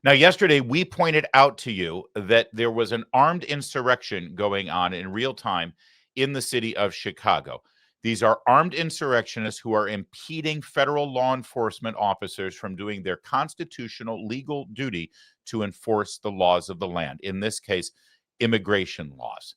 Now, yesterday, we pointed out to you that there was an armed insurrection going on in real time in the city of Chicago. These are armed insurrectionists who are impeding federal law enforcement officers from doing their constitutional legal duty to enforce the laws of the land, in this case, immigration laws.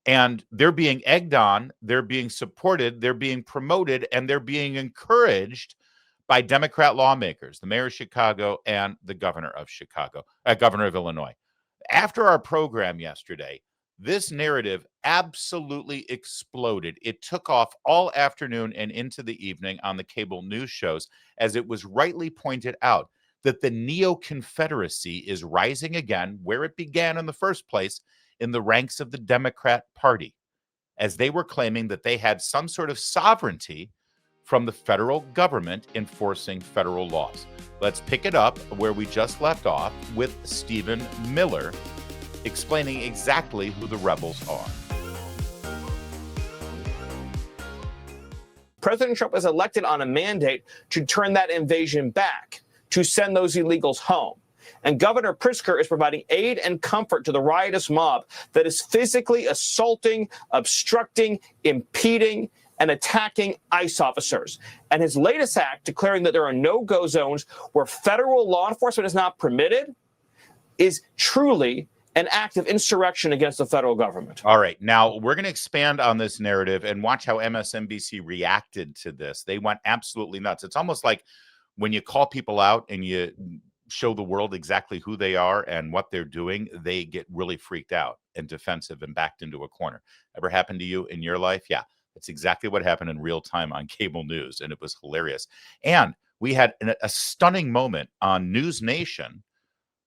And they're being egged on, they're being supported, they're being promoted, and they're being encouraged by Democrat lawmakers, the mayor of Chicago and the governor of governor of Illinois. After our program yesterday, this narrative absolutely exploded. It took off all afternoon and into the evening on the cable news shows, as it was rightly pointed out that the neo-Confederacy is rising again where it began in the first place, in the ranks of the Democrat Party, as they were claiming that they had some sort of sovereignty from the federal government enforcing federal laws. Let's pick it up where we just left off with Stephen Miller explaining exactly who the rebels are. President Trump was elected on a mandate to turn that invasion back, to send those illegals home. And Governor Pritzker is providing aid and comfort to the riotous mob that is physically assaulting, obstructing, impeding, and attacking ICE officers. And his latest act, declaring that there are no-go zones where federal law enforcement is not permitted, is truly an act of insurrection against the federal government. All right. Now, we're going to expand on this narrative and watch how MSNBC reacted to this. They went absolutely nuts. It's almost like when you call people out and you show the world exactly who they are and what they're doing, they get really freaked out and defensive and backed into a corner. Ever happened to you in your life? Yeah, that's exactly what happened in real time on cable news, and it was hilarious. And we had a stunning moment on News Nation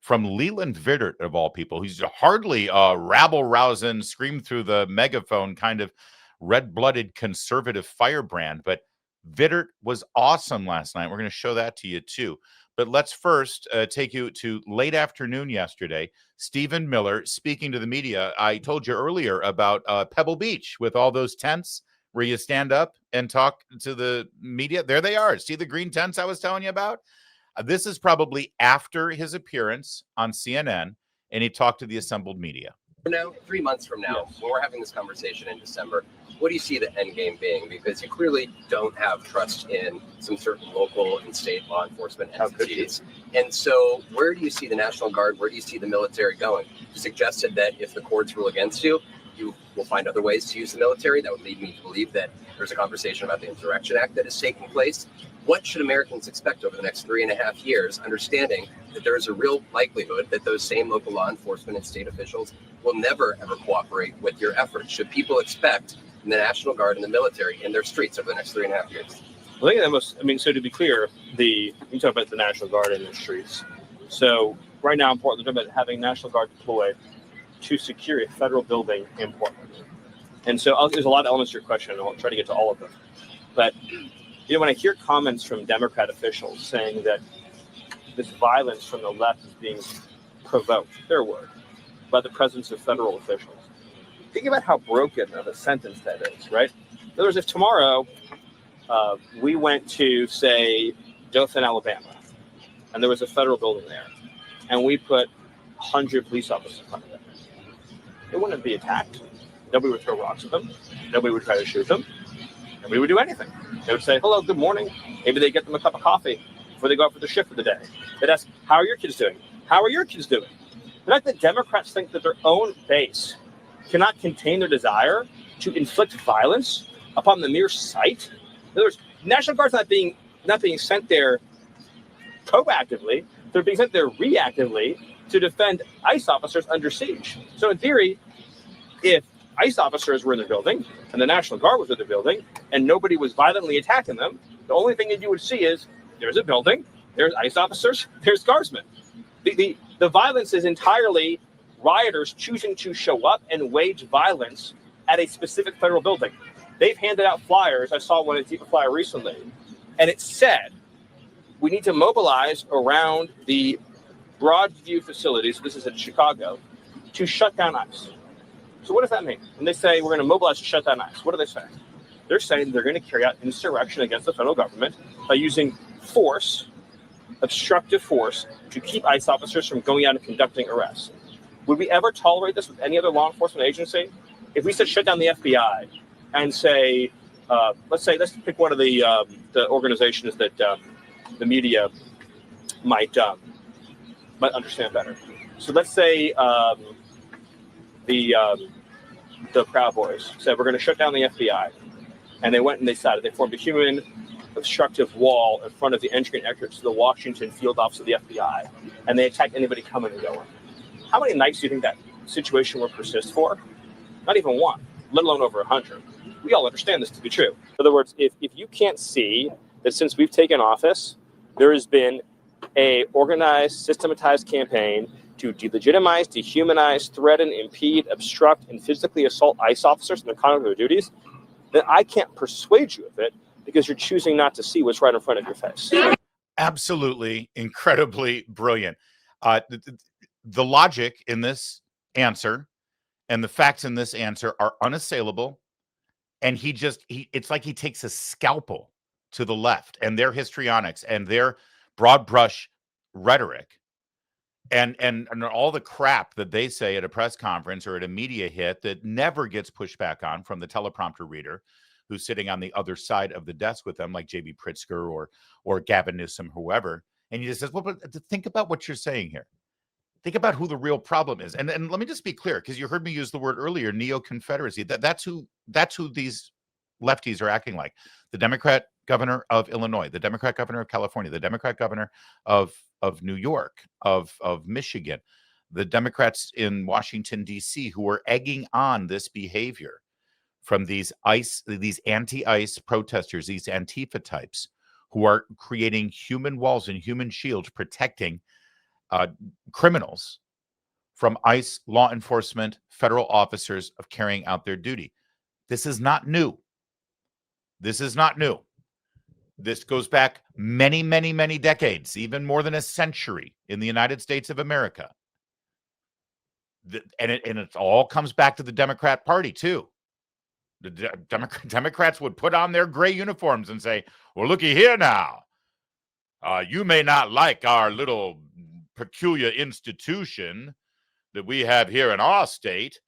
from Leland Vittert, of all people. He's hardly a rabble-rousing, scream through the megaphone kind of red-blooded conservative firebrand, but Vittert was awesome last night. We're going to show that to you too. But let's first take you to late afternoon yesterday. Stephen Miller speaking to the media. I told you earlier about Pebble Beach with all those tents where you stand up and talk to the media. There they are. See the green tents I was telling you about? This is probably after his appearance on CNN, and he talked to the assembled media. Now, 3 months from now, when we're having this conversation in December, what do you see the end game being? Because you clearly don't have trust in some certain local and state law enforcement entities. And so where do you see the National Guard? Where do you see the military going? You suggested that if the courts rule against you, you will find other ways to use the military. That would lead me to believe that there's a conversation about the Insurrection Act that is taking place. What should Americans expect over the next 3.5 years, understanding that there is a real likelihood that those same local law enforcement and state officials will never, ever cooperate with your efforts? Should people expect the National Guard and the military in their streets over the next 3.5 years? I think that must, so to be clear, you talk about the National Guard in the streets. So right now in Portland, we're talking about having National Guard deployed to secure a federal building in Portland. And so there's a lot of elements to your question, and I'll try to get to all of them. But when I hear comments from Democrat officials saying that this violence from the left is being provoked, their word, by the presence of federal officials, think about how broken of a sentence that is, right? In other words, if tomorrow we went to, say, Dothan, Alabama, and there was a federal building there, and we put 100 police officers in front of it, they wouldn't be attacked. Nobody would throw rocks at them. Nobody would try to shoot them. Nobody would do anything. They would say, hello, good morning. Maybe they get them a cup of coffee before they go out for the shift for the day. They'd ask, how are your kids doing? How are your kids doing? The fact that Democrats think that their own base cannot contain their desire to inflict violence upon the mere sight. In other words, National Guard's not being sent there proactively. They're being sent there reactively to defend ICE officers under siege. So in theory, if ICE officers were in the building and the National Guard was in the building and nobody was violently attacking them, the only thing that you would see is there's a building, there's ICE officers, there's guardsmen. The violence is entirely rioters choosing to show up and wage violence at a specific federal building. They've handed out flyers. I saw one a flyer recently, and it said, we need to mobilize around the Broadview facilities, this is in Chicago, to shut down ICE. So what does that mean? When they say we're going to mobilize to shut down ICE, what are they saying? They're saying they're going to carry out insurrection against the federal government by using force obstructive force to keep ICE officers from going out and conducting arrests. Would we ever tolerate this with any other law enforcement agency? If we said shut down the FBI and say, let's pick one of the organizations that the media might understand better. So let's say the Proud Boys said we're going to shut down the FBI, and they went and they formed a human obstructive wall in front of the entry and exit to the Washington field office of the FBI, and they attacked anybody coming and going. How many nights do you think that situation would persist for? Not even one, let alone over 100. We all understand this to be true. In other words, if you can't see that since we've taken office, there has been a organized, systematized campaign to delegitimize, dehumanize, threaten, impede, obstruct, and physically assault ICE officers in the conduct of their duties, then I can't persuade you of it because you're choosing not to see what's right in front of your face. Absolutely, incredibly brilliant. The logic in this answer and the facts in this answer are unassailable. And it's like he takes a scalpel to the left and their histrionics and their broad brush rhetoric and all the crap that they say at a press conference or at a media hit that never gets pushed back on from the teleprompter reader who's sitting on the other side of the desk with them, like J.B. Pritzker or Gavin Newsom, whoever. And he just says, well, but think about what you're saying here. Think about who the real problem is. And let me just be clear, because you heard me use the word earlier, neo-Confederacy. That's who these lefties are acting like. The Democrat governor of Illinois, the Democrat governor of California, the Democrat governor of New York, of Michigan, the Democrats in Washington, D.C., who are egging on this behavior from these anti-ICE protesters, these Antifa types, who are creating human walls and human shields protecting criminals from ICE law enforcement, federal officers of carrying out their duty. This is not new. This is not new. This goes back many, many, many decades, even more than a century in the United States of America. And it all comes back to the Democrat Party, too. The Democrats would put on their gray uniforms and say, well, looky here now. You may not like our little peculiar institution that we have here in our state.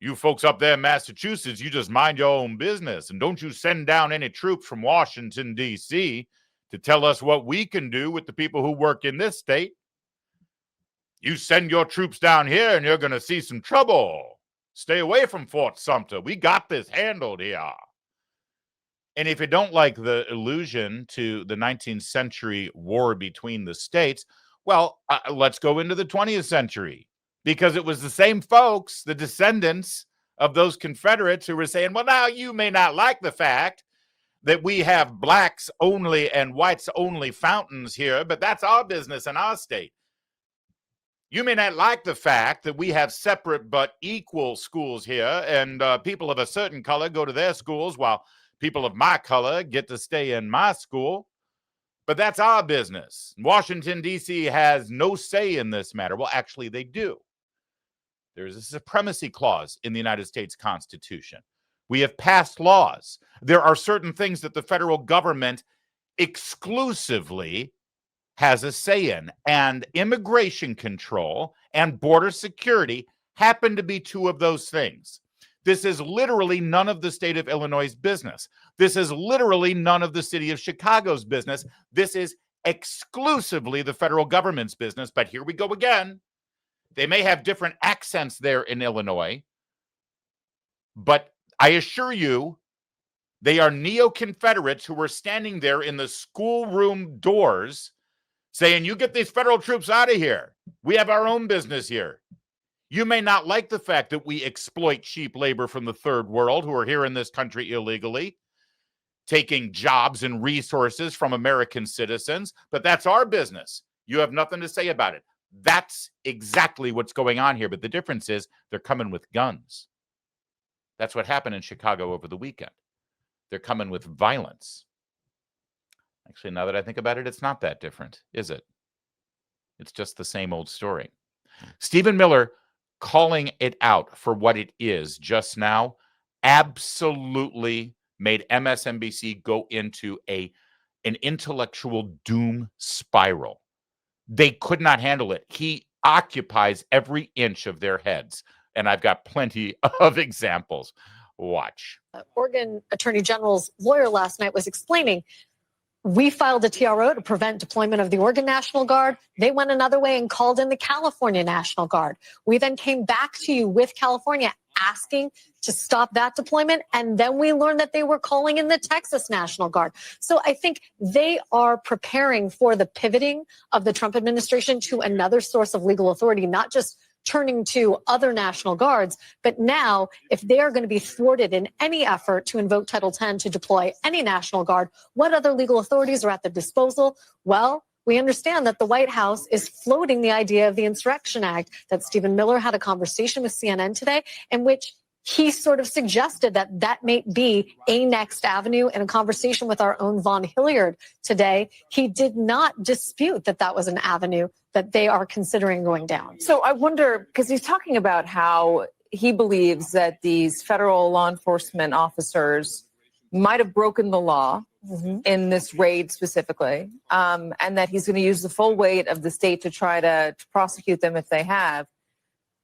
You folks up there in Massachusetts, you just mind your own business. And don't you send down any troops from Washington, D.C. to tell us what we can do with the people who work in this state. You send your troops down here and you're going to see some trouble. Stay away from Fort Sumter. We got this handled here. And if you don't like the allusion to the 19th century war between the states, well, let's go into the 20th century. Because it was the same folks, the descendants of those Confederates who were saying, well, now you may not like the fact that we have blacks only and whites only fountains here, but that's our business in our state. You may not like the fact that we have separate but equal schools here, and people of a certain color go to their schools while people of my color get to stay in my school. But that's our business. Washington, D.C. has no say in this matter. Well, actually, they do. There's a supremacy clause in the United States Constitution. We have passed laws. There are certain things that the federal government exclusively has a say in, and immigration control and border security happen to be two of those things. This is literally none of the state of Illinois' business. This is literally none of the city of Chicago's business. This is exclusively the federal government's business. But here we go again. They may have different accents there in Illinois, but I assure you, they are neo-Confederates who were standing there in the schoolroom doors saying, you get these federal troops out of here. We have our own business here. You may not like the fact that we exploit cheap labor from the third world who are here in this country illegally, taking jobs and resources from American citizens, but that's our business. You have nothing to say about it. That's exactly what's going on here. But the difference is they're coming with guns. That's what happened in Chicago over the weekend. They're coming with violence. Actually, now that I think about it, it's not that different, is it? It's just the same old story. Stephen Miller calling it out for what it is just now absolutely made MSNBC go into an intellectual doom spiral. They could not handle it. He occupies every inch of their heads. And I've got plenty of examples. Watch. Oregon Attorney General's lawyer last night was explaining, we filed a TRO to prevent deployment of the Oregon National Guard. They went another way and called in the California National Guard. We then came back to you with California asking to stop that deployment. And then we learned that they were calling in the Texas National Guard. So I think they are preparing for the pivoting of the Trump administration to another source of legal authority, not just turning to other National Guards. But now, if they are going to be thwarted in any effort to invoke Title X to deploy any National Guard, what other legal authorities are at their disposal? Well, we understand that the White House is floating the idea of the Insurrection Act, that Stephen Miller had a conversation with CNN today in which he sort of suggested that that may be a next avenue. In a conversation with our own Vaughn Hilliard today, he did not dispute that that was an avenue that they are considering going down. So I wonder, because he's talking about how he believes that these federal law enforcement officers might have broken the law in this raid specifically, and that he's going to use the full weight of the state to try to prosecute them if they have.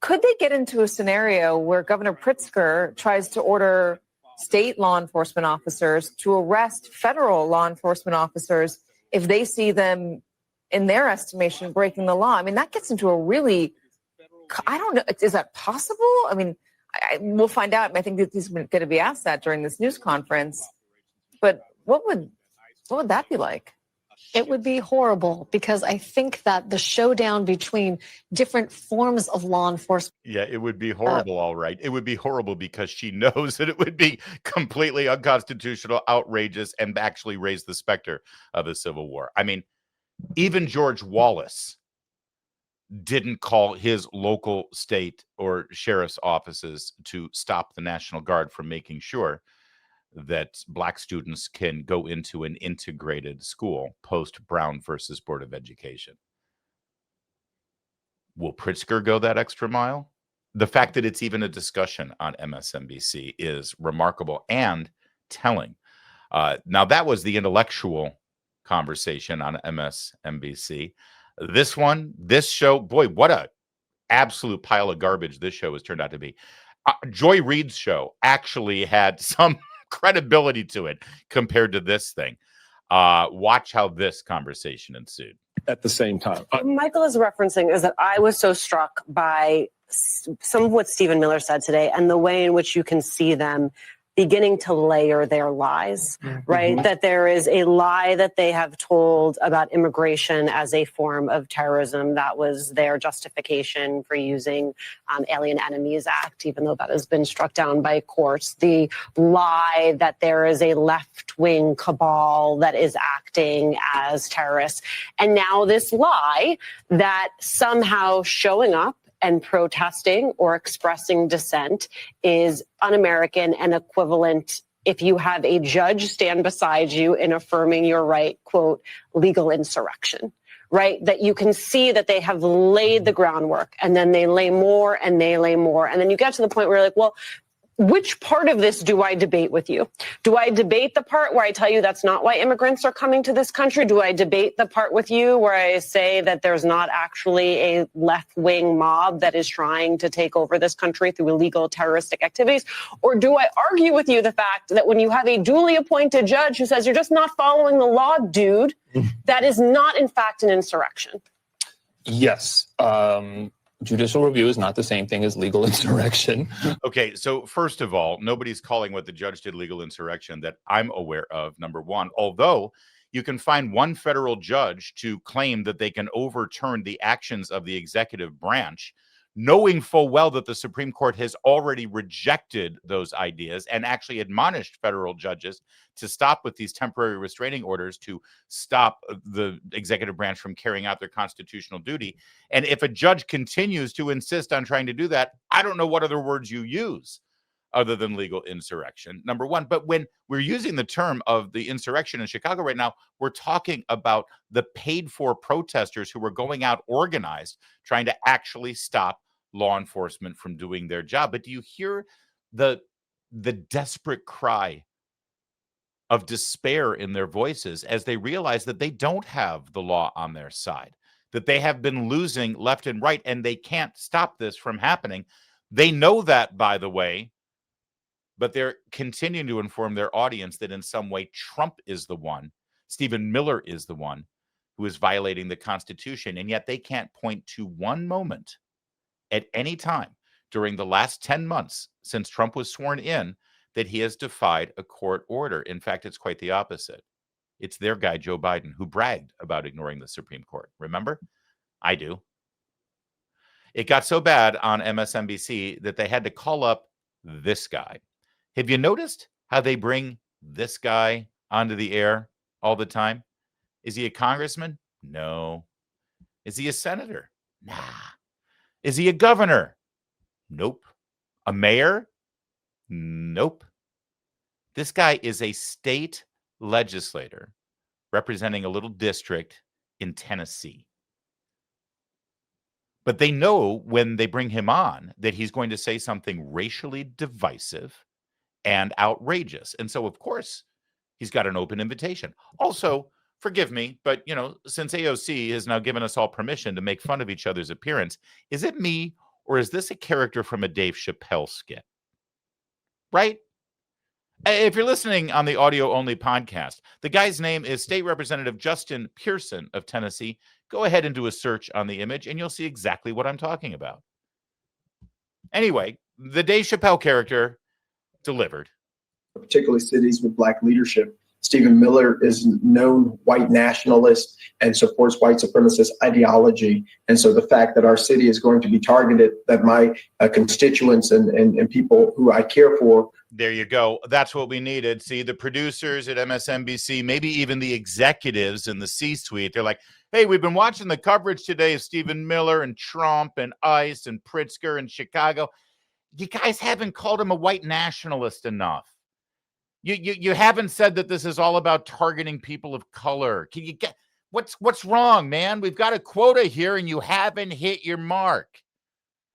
Could they get into a scenario where Governor Pritzker tries to order state law enforcement officers to arrest federal law enforcement officers if they see them, in their estimation, breaking the law? I mean, that gets into a really, I don't know, is that possible? I mean, we'll find out. I think that he's going to be asked that during this news conference. But what would that be like? It would be horrible, because I think that the showdown between different forms of law enforcement. Yeah, it would be horrible, all right. It would be horrible because she knows that it would be completely unconstitutional, outrageous, and actually raise the specter of a civil war. I mean, even George Wallace didn't call his local state or sheriff's offices to stop the National Guard from making sure that Black students can go into an integrated school post Brown versus Board of Education. Will Pritzker go that extra mile? The fact that it's even a discussion on MSNBC is remarkable and telling. Now, that was the intellectual conversation on MSNBC. This show, boy, what a absolute pile of garbage this show has turned out to be. Joy Reid's show actually had some credibility to it compared to this thing. Watch how this conversation ensued. At the same time, What Michael is referencing is that I was so struck by some of what Stephen Miller said today and the way in which you can see them beginning to layer their lies, right? That there is a lie that they have told about immigration as a form of terrorism. That was their justification for using Alien Enemies Act, even though that has been struck down by courts. The lie that there is a left-wing cabal that is acting as terrorists. And now this lie that somehow showing up and protesting or expressing dissent is un-American and equivalent, if you have a judge stand beside you in affirming your right, quote, legal insurrection, right? That you can see that they have laid the groundwork, and then they lay more and they lay more. And then you get to the point where you're like, well, which part of this do I debate with you? Do I debate the part where I tell you that's not why immigrants are coming to this country? Do I debate the part with you where I say that there's not actually a left-wing mob that is trying to take over this country through illegal terroristic activities? Or do I argue with you the fact that when you have a duly appointed judge who says you're just not following the law, dude, that is not in fact an insurrection? yes, judicial review is not the same thing as legal insurrection. Okay, so first of all, nobody's calling what the judge did legal insurrection that I'm aware of, number one, although you can find one federal judge to claim that they can overturn the actions of the executive branch, knowing full well that the Supreme Court has already rejected those ideas and actually admonished federal judges to stop with these temporary restraining orders to stop the executive branch from carrying out their constitutional duty. And if a judge continues to insist on trying to do that, I don't know what other words you use other than legal insurrection, number one. But when we're using the term of the insurrection in Chicago right now, we're talking about the paid-for protesters who were going out organized, trying to actually stop law enforcement from doing their job. But do you hear the desperate cry of despair in their voices as they realize that they don't have the law on their side, that they have been losing left and right, and they can't stop this from happening. They know that, by the way, but they're continuing to inform their audience that in some way Trump is the one, Stephen Miller is the one who is violating the Constitution, and yet they can't point to one moment at any time during the last 10 months since Trump was sworn in that he has defied a court order. In fact, it's quite the opposite. It's their guy, Joe Biden, who bragged about ignoring the Supreme Court. Remember? I do. It got so bad on MSNBC that they had to call up this guy. Have you noticed how they bring this guy onto the air all the time? Is he a congressman? No. Is he a senator? Nah. Is he a governor? Nope. A mayor? Nope. This guy is a state legislator representing a little district in Tennessee. But they know when they bring him on that he's going to say something racially divisive and outrageous. And so, of course, he's got an open invitation. Also, forgive me, but, since AOC has now given us all permission to make fun of each other's appearance, is it me or is this a character from a Dave Chappelle skit? Right? If you're listening on the audio-only podcast, the guy's name is State Representative Justin Pearson of Tennessee. Go ahead and do a search on the image, and you'll see exactly what I'm talking about. Anyway, the Dave Chappelle character delivered. Particularly cities with Black leadership. Stephen Miller is a known white nationalist and supports white supremacist ideology. And so the fact that our city is going to be targeted, that my constituents and people who I care for. There you go. That's what we needed. See, the producers at MSNBC, maybe even the executives in the C-suite, they're like, hey, we've been watching the coverage today of Stephen Miller and Trump and ICE and Pritzker and Chicago. You guys haven't called him a white nationalist enough. You haven't said that this is all about targeting people of color. Can you get what's wrong, man? We've got a quota here and you haven't hit your mark.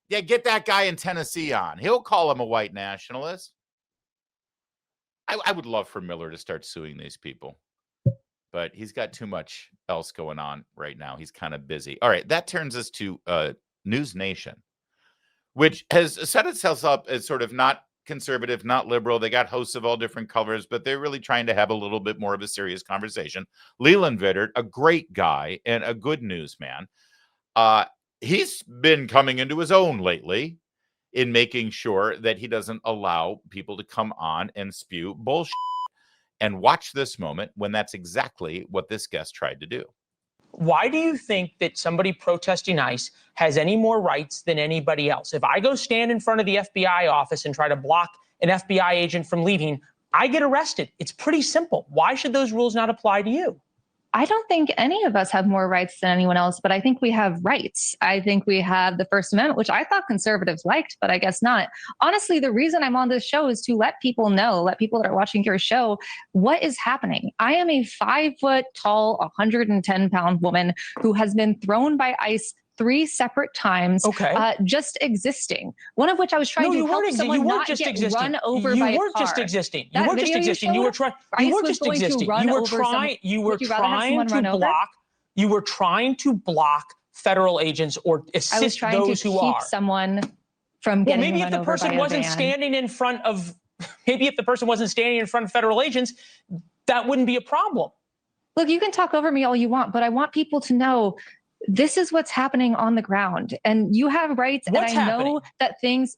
Yeah, get that guy in Tennessee on. He'll call him a white nationalist. I would love for Miller to start suing these people, but he's got too much else going on right now. He's kind of busy. All right, that turns us to News Nation, which has set itself up as sort of not conservative, not liberal. They got hosts of all different colors, but they're really trying to have a little bit more of a serious conversation. Leland Vittert, a great guy and a good newsman. He's been coming into his own lately in making sure that he doesn't allow people to come on and spew bullshit. And watch this moment when that's exactly what this guest tried to do. Why do you think that somebody protesting ICE has any more rights than anybody else? If I go stand in front of the FBI office and try to block an FBI agent from leaving, I get arrested. It's pretty simple. Why should those rules not apply to you? I don't think any of us have more rights than anyone else, but I think we have rights. I think we have the First Amendment, which I thought conservatives liked, but I guess not. Honestly, the reason I'm on this show is to let people know, let people that are watching your show, what is happening. I am a 5 foot tall, 110-pound woman who has been thrown by ICE 3 separate times, just existing. One of which I was trying to help someone not get run over by a car. You weren't just existing. You weren't just existing. You were trying. You weren't just existing. You were trying. You were trying to block. You were trying to block federal agents or assist those who are. I was trying to keep someone from getting maybe if the person wasn't standing in front of, maybe if the person wasn't standing in front of federal agents, that wouldn't be a problem. Look, you can talk over me all you want, but I want people to know this is what's happening on the ground, and you have rights. What's and I happening? know that things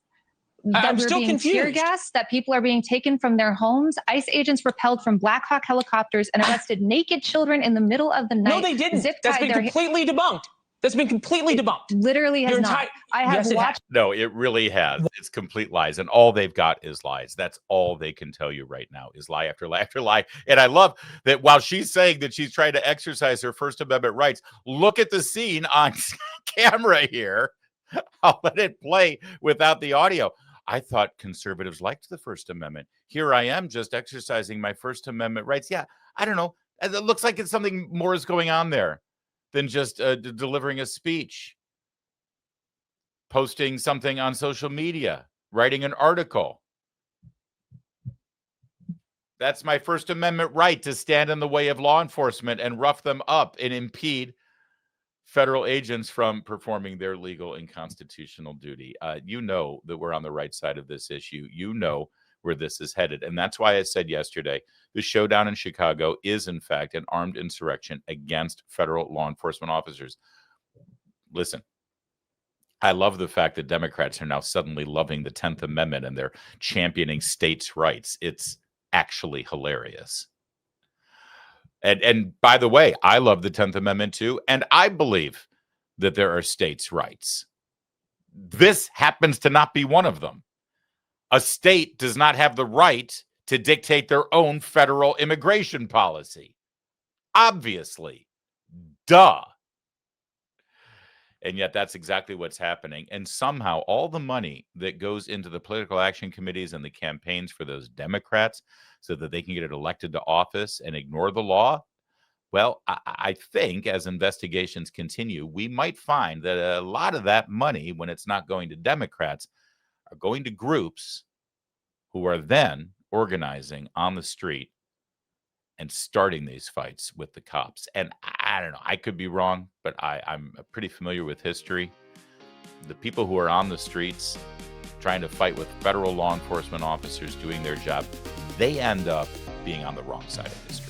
that I'm we're still being confused. tear gassed, that people are being taken from their homes. ICE agents repelled from Black Hawk helicopters and arrested naked children in the middle of the night. No, they didn't. That's been completely debunked. That's been completely debunked. Literally has not. I have watched. No, it really has. It's complete lies. And all they've got is lies. That's all they can tell you right now is lie after lie after lie. And I love that while she's saying that she's trying to exercise her First Amendment rights, look at the scene on camera here. I'll let it play without the audio. I thought conservatives liked the First Amendment. Here I am just exercising my First Amendment rights. Yeah, I don't know. It looks like it's something more is going on there than just delivering a speech, posting something on social media, writing an article. That's my First Amendment right to stand in the way of law enforcement and rough them up and impede federal agents from performing their legal and constitutional duty. You know that we're on the right side of this issue. You know where this is headed. And that's why I said yesterday, the showdown in Chicago is, in fact, an armed insurrection against federal law enforcement officers. Listen, I love the fact that Democrats are now suddenly loving the 10th Amendment and they're championing states' rights. It's actually hilarious. And by the way, I love the 10th Amendment too, and I believe that there are states' rights. This happens to not be one of them. A state does not have the right to dictate their own federal immigration policy. Obviously. Duh. And yet that's exactly what's happening. And somehow all the money that goes into the political action committees and the campaigns for those Democrats so that they can get elected to office and ignore the law, well, I think as investigations continue, we might find that a lot of that money, when it's not going to Democrats, are going to groups who are then organizing on the street and starting these fights with the cops. And I don't know, I could be wrong, but I'm pretty familiar with history. The people who are on the streets trying to fight with federal law enforcement officers doing their job, they end up being on the wrong side of history.